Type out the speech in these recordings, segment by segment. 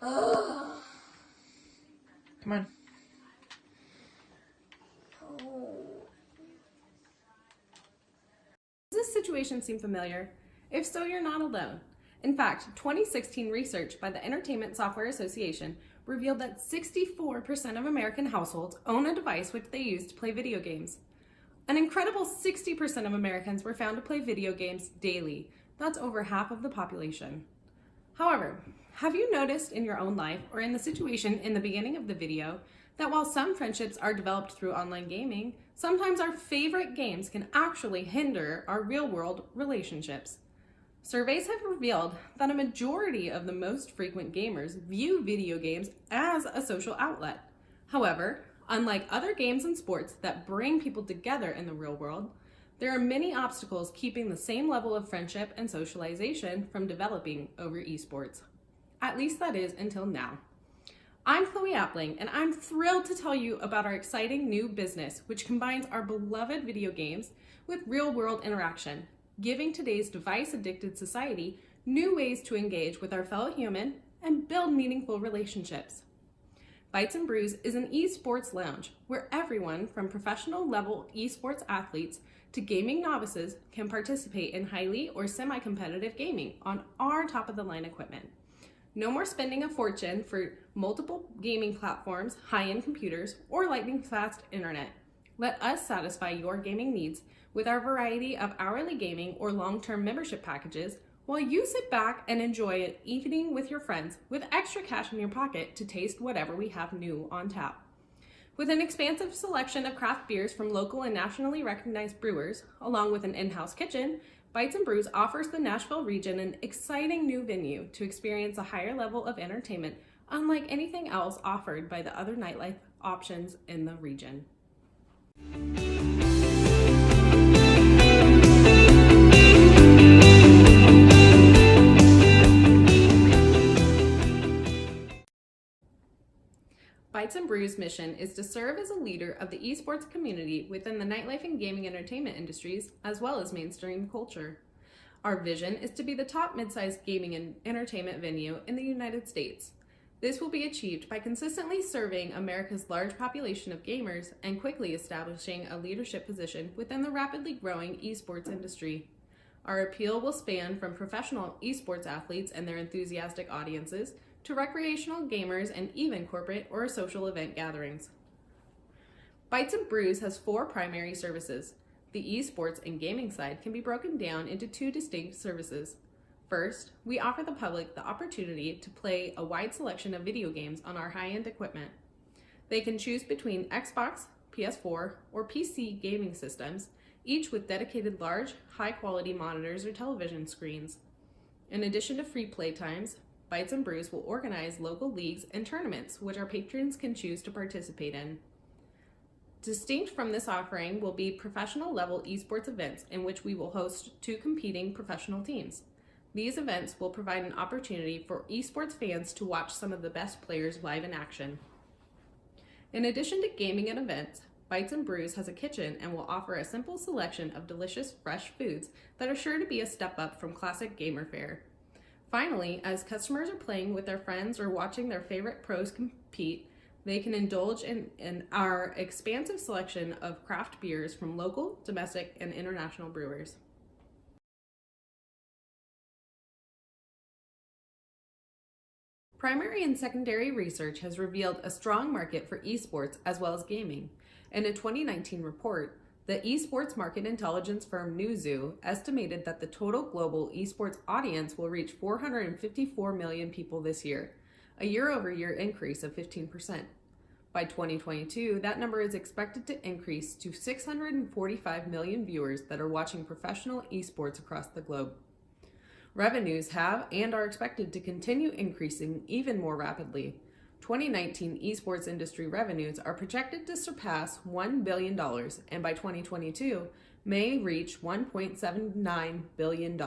off. Come on. Does this situation seem familiar? If so, you're not alone. In fact, 2016 research by the Entertainment Software Association revealed that 64% of American households own a device which they use to play video games. An incredible 60% of Americans were found to play video games daily. That's over half of the population. However, have you noticed in your own life or in the situation in the beginning of the video that while some friendships are developed through online gaming, sometimes our favorite games can actually hinder our real-world relationships? Surveys have revealed that a majority of the most frequent gamers view video games as a social outlet. However, unlike other games and sports that bring people together in the real world, there are many obstacles keeping the same level of friendship and socialization from developing over esports. At least that is until now. I'm Chloe Appling, and I'm thrilled to tell you about our exciting new business, which combines our beloved video games with real-world interaction, giving today's device-addicted society new ways to engage with our fellow human and build meaningful relationships. Bytes and Brews is an esports lounge where everyone from professional level esports athletes to gaming novices can participate in highly or semi-competitive gaming on our top-of-the-line equipment. No more spending a fortune for multiple gaming platforms, high-end computers, or lightning-fast internet. Let us satisfy your gaming needs with our variety of hourly gaming or long-term membership packages while you sit back and enjoy an evening with your friends with extra cash in your pocket to taste whatever we have new on tap. With an expansive selection of craft beers from local and nationally recognized brewers, along with an in-house kitchen, Bytes and Brews offers the Nashville region an exciting new venue to experience a higher level of entertainment unlike anything else offered by the other nightlife options in the region. Bytes and Brews' mission is to serve as a leader of the esports community within the nightlife and gaming entertainment industries, as well as mainstream culture. Our vision is to be the top mid-sized gaming and entertainment venue in the United States. This will be achieved by consistently serving America's large population of gamers and quickly establishing a leadership position within the rapidly growing esports industry. Our appeal will span from professional esports athletes and their enthusiastic audiences to recreational gamers and even corporate or social event gatherings. Bytes and Brews has 4 primary services. The esports and gaming side can be broken down into 2 distinct services. First, we offer the public the opportunity to play a wide selection of video games on our high-end equipment. They can choose between Xbox, PS4, or PC gaming systems, each with dedicated large, high-quality monitors or television screens. In addition to free play times, Bytes and Brews will organize local leagues and tournaments which our patrons can choose to participate in. Distinct from this offering will be professional level esports events in which we will host 2 competing professional teams. These events will provide an opportunity for esports fans to watch some of the best players live in action. In addition to gaming and events, Bytes and Brews has a kitchen and will offer a simple selection of delicious fresh foods that are sure to be a step up from classic gamer fare. Finally, as customers are playing with their friends or watching their favorite pros compete, they can indulge in our expansive selection of craft beers from local, domestic, and international brewers. Primary and secondary research has revealed a strong market for esports as well as gaming. In a 2019 report, the esports market intelligence firm Newzoo estimated that the total global esports audience will reach 454 million people this year, a year-over-year increase of 15%. By 2022, that number is expected to increase to 645 million viewers that are watching professional esports across the globe. Revenues have and are expected to continue increasing even more rapidly. 2019 esports industry revenues are projected to surpass $1 billion and by 2022 may reach $1.79 billion.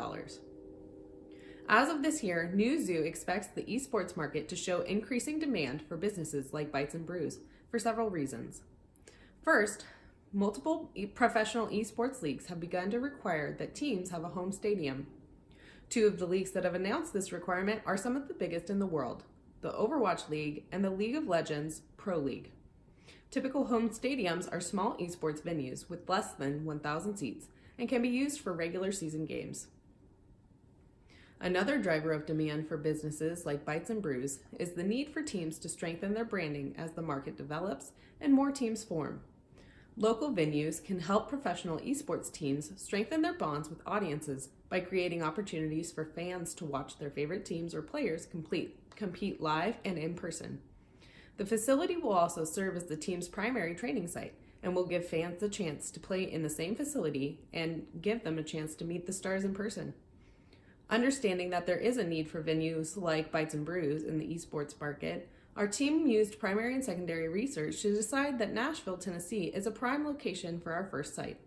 As of this year, Newzoo expects the esports market to show increasing demand for businesses like Bytes and Brews for several reasons. First, multiple professional esports leagues have begun to require that teams have a home stadium. Two of the leagues that have announced this requirement are some of the biggest in the world, the Overwatch League and the League of Legends Pro League. Typical home stadiums are small esports venues with less than 1,000 seats and can be used for regular season games. Another driver of demand for businesses like Bytes and Brews is the need for teams to strengthen their branding as the market develops and more teams form. Local venues can help professional esports teams strengthen their bonds with audiences by creating opportunities for fans to watch their favorite teams or players compete live and in person. The facility will also serve as the team's primary training site and will give fans the chance to play in the same facility and give them a chance to meet the stars in person. Understanding that there is a need for venues like Bytes and Brews in the esports market, our team used primary and secondary research to decide that Nashville, Tennessee is a prime location for our first site.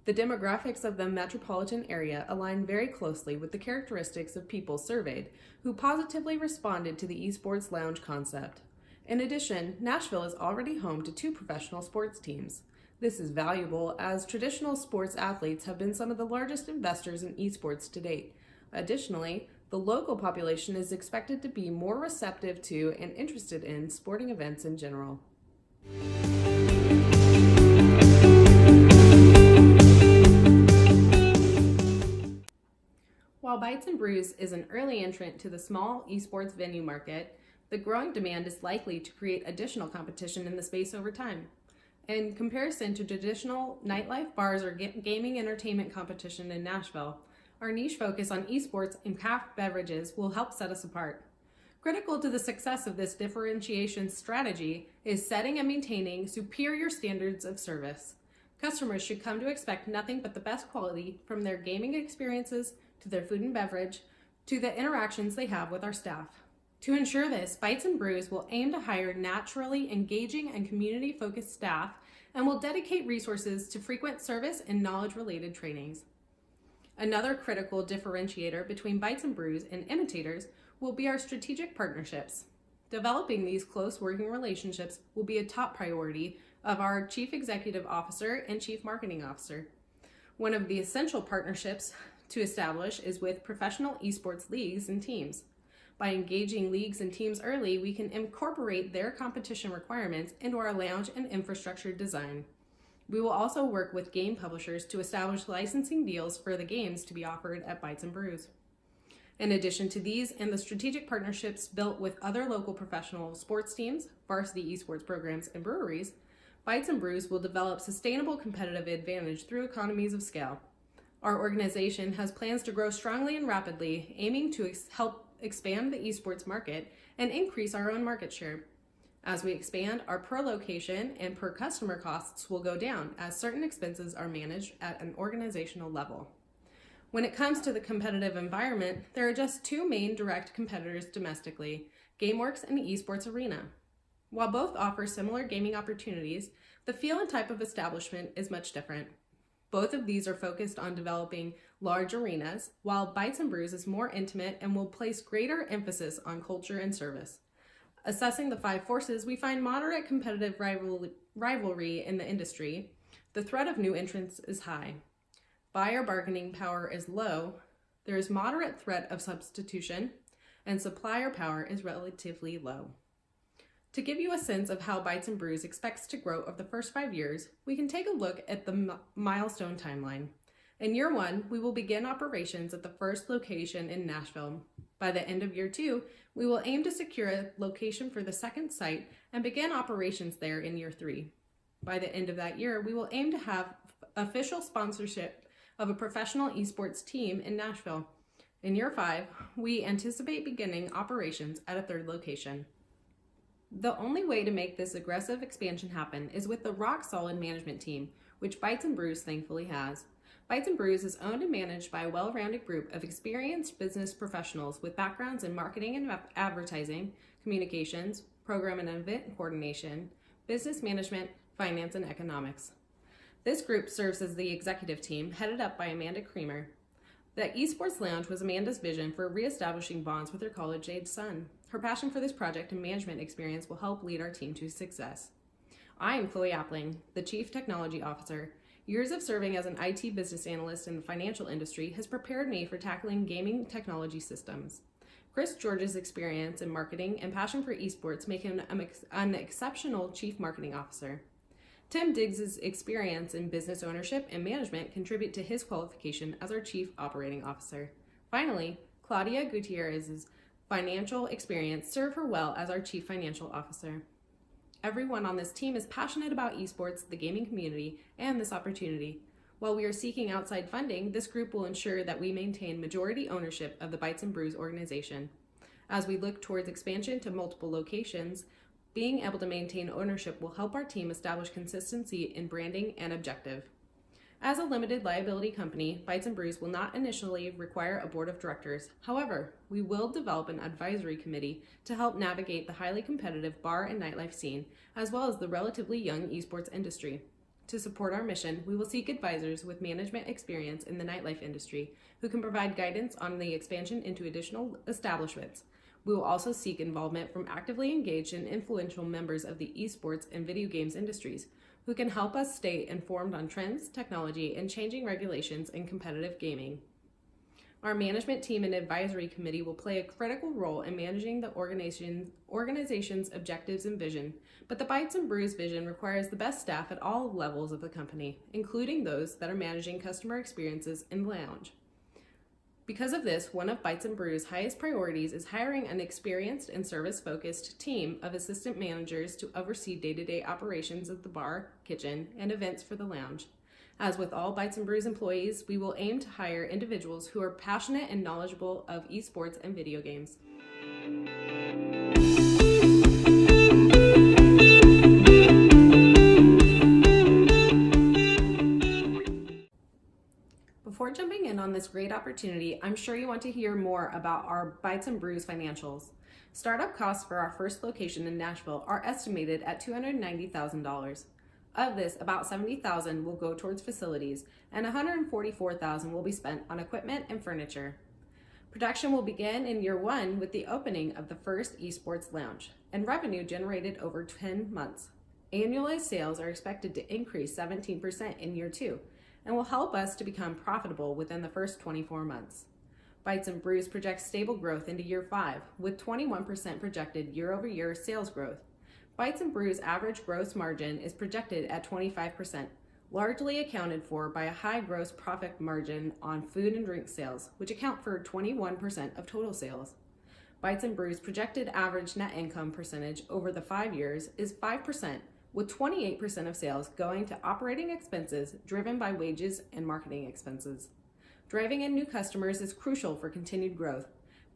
The demographics of the metropolitan area align very closely with the characteristics of people surveyed who positively responded to the esports lounge concept. In addition, Nashville is already home to 2 professional sports teams. This is valuable as traditional sports athletes have been some of the largest investors in esports to date. Additionally, the local population is expected to be more receptive to and interested in sporting events in general. While Bytes and Brews is an early entrant to the small esports venue market, the growing demand is likely to create additional competition in the space over time. In comparison to traditional nightlife bars or gaming entertainment competition in Nashville, our niche focus on esports and craft beverages will help set us apart. Critical to the success of this differentiation strategy is setting and maintaining superior standards of service. Customers should come to expect nothing but the best quality from their gaming experiences to their food and beverage to the interactions they have with our staff. To ensure this, Bytes and Brews will aim to hire naturally engaging and community-focused staff and will dedicate resources to frequent service and knowledge-related trainings. Another critical differentiator between Bytes and Brews and imitators will be our strategic partnerships. Developing these close working relationships will be a top priority of our Chief Executive Officer and Chief Marketing Officer. One of the essential partnerships to establish is with professional esports leagues and teams. By engaging leagues and teams early, we can incorporate their competition requirements into our lounge and infrastructure design. We will also work with game publishers to establish licensing deals for the games to be offered at Bytes and Brews. In addition to these and the strategic partnerships built with other local professional sports teams, varsity esports programs, and breweries, Bytes and Brews will develop sustainable competitive advantage through economies of scale. Our organization has plans to grow strongly and rapidly, aiming to help expand the esports market and increase our own market share. As we expand, our per location and per customer costs will go down as certain expenses are managed at an organizational level. When it comes to the competitive environment, there are just 2 main direct competitors domestically, GameWorks and Esports Arena. While both offer similar gaming opportunities, the feel and type of establishment is much different. Both of these are focused on developing large arenas, while Bytes and Brews is more intimate and will place greater emphasis on culture and service. Assessing the 5 forces, we find moderate competitive rivalry in the industry. The threat of new entrants is high. Buyer bargaining power is low. There is moderate threat of substitution, and supplier power is relatively low. To give you a sense of how Bytes and Brews expects to grow over the first 5 years, we can take a look at the milestone timeline. In year 1, we will begin operations at the first location in Nashville. By the end of year 2, we will aim to secure a location for the second site and begin operations there in year 3. By the end of that year, we will aim to have official sponsorship of a professional esports team in Nashville. In year 5, we anticipate beginning operations at a 3rd location. The only way to make this aggressive expansion happen is with the rock-solid management team, which Bytes and Brews thankfully has. Bytes and Brews is owned and managed by a well-rounded group of experienced business professionals with backgrounds in marketing and advertising, communications, program and event coordination, business management, finance, and economics. This group serves as the executive team, headed up by Amanda Creamer. The Esports Lounge was Amanda's vision for reestablishing bonds with her college-age son. Her passion for this project and management experience will help lead our team to success. I am Chloe Appling, the Chief Technology Officer. Years of serving as an IT business analyst in the financial industry has prepared me for tackling gaming technology systems. Chris George's experience in marketing and passion for esports make him an exceptional chief marketing officer. Tim Diggs' experience in business ownership and management contribute to his qualification as our chief operating officer. Finally, Claudia Gutierrez's financial experience serve her well as our chief financial officer. Everyone on this team is passionate about esports, the gaming community, and this opportunity. While we are seeking outside funding, this group will ensure that we maintain majority ownership of the Bytes and Brews organization. As we look towards expansion to multiple locations, being able to maintain ownership will help our team establish consistency in branding and objective. As a limited liability company, Bytes and Brews will not initially require a board of directors. However, we will develop an advisory committee to help navigate the highly competitive bar and nightlife scene, as well as the relatively young esports industry. To support our mission, we will seek advisors with management experience in the nightlife industry who can provide guidance on the expansion into additional establishments. We will also seek involvement from actively engaged and influential members of the esports and video games industries who can help us stay informed on trends, technology, and changing regulations in competitive gaming. Our management team and advisory committee will play a critical role in managing the organization's objectives and vision, but the Bytes and Brews vision requires the best staff at all levels of the company, including those that are managing customer experiences in the lounge. Because of this, one of Bytes and Brews' highest priorities is hiring an experienced and service-focused team of assistant managers to oversee day-to-day operations of the bar, kitchen, and events for the lounge. As with all Bytes and Brews employees, we will aim to hire individuals who are passionate and knowledgeable of esports and video games. Before jumping in on this great opportunity, I'm sure you want to hear more about our Bytes and Brews financials. Startup costs for our first location in Nashville are estimated at $290,000. Of this, about $70,000 will go towards facilities, and $144,000 will be spent on equipment and furniture. Production will begin in year one with the opening of the first esports lounge, and revenue generated over 10 months. Annualized sales are expected to increase 17% in year two, and will help us to become profitable within the first 24 months. Bytes and Brews projects stable growth into year 5, with 21% projected year-over-year sales growth. Bytes and Brews' average gross margin is projected at 25%, largely accounted for by a high gross profit margin on food and drink sales, which account for 21% of total sales. Bytes and Brews' projected average net income percentage over the 5 years is 5%, with 28% of sales going to operating expenses driven by wages and marketing expenses. Driving in new customers is crucial for continued growth.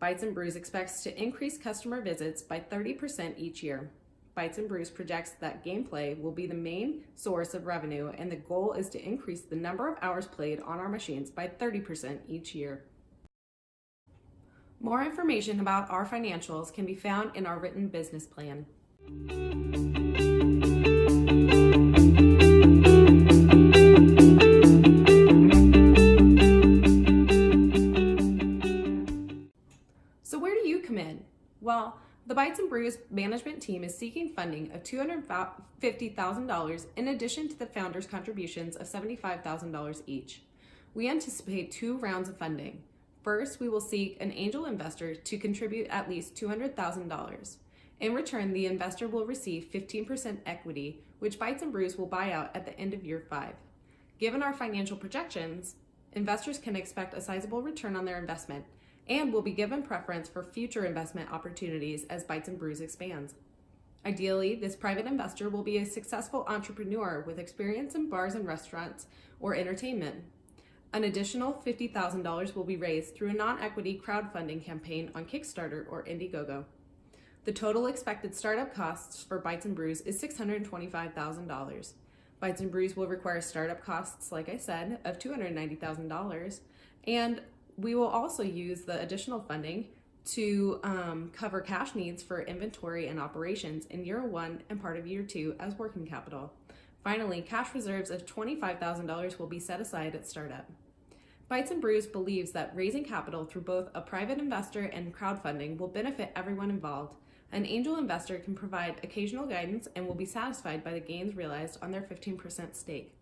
Bytes and Brews expects to increase customer visits by 30% each year. Bytes and Brews projects that gameplay will be the main source of revenue, and the goal is to increase the number of hours played on our machines by 30% each year. More information about our financials can be found in our written business plan. So where do you come in? Well, the Bytes and Brews management team is seeking funding of $250,000 in addition to the founders' contributions of $75,000 each. We anticipate 2 rounds of funding. First, we will seek an angel investor to contribute at least $200,000. In return, the investor will receive 15% equity, which Bytes and Brews will buy out at the end of year 5. Given our financial projections, investors can expect a sizable return on their investment and will be given preference for future investment opportunities as Bytes and Brews expands. Ideally, this private investor will be a successful entrepreneur with experience in bars and restaurants or entertainment. An additional $50,000 will be raised through a non-equity crowdfunding campaign on Kickstarter or Indiegogo. The total expected startup costs for Bytes and Brews is $625,000. Bytes and Brews will require startup costs, like I said, of $290,000, and we will also use the additional funding to cover cash needs for inventory and operations in year 1 and part of year 2 as working capital. Finally, cash reserves of $25,000 will be set aside at startup. Bytes and Brews believes that raising capital through both a private investor and crowdfunding will benefit everyone involved. An angel investor can provide occasional guidance and will be satisfied by the gains realized on their 15% stake.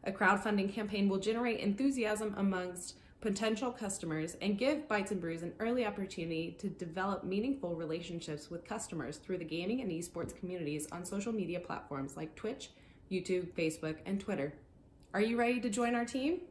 A crowdfunding campaign will generate enthusiasm amongst potential customers and give Bytes and Brews an early opportunity to develop meaningful relationships with customers through the gaming and esports communities on social media platforms like Twitch, YouTube, Facebook, and Twitter. Are you ready to join our team?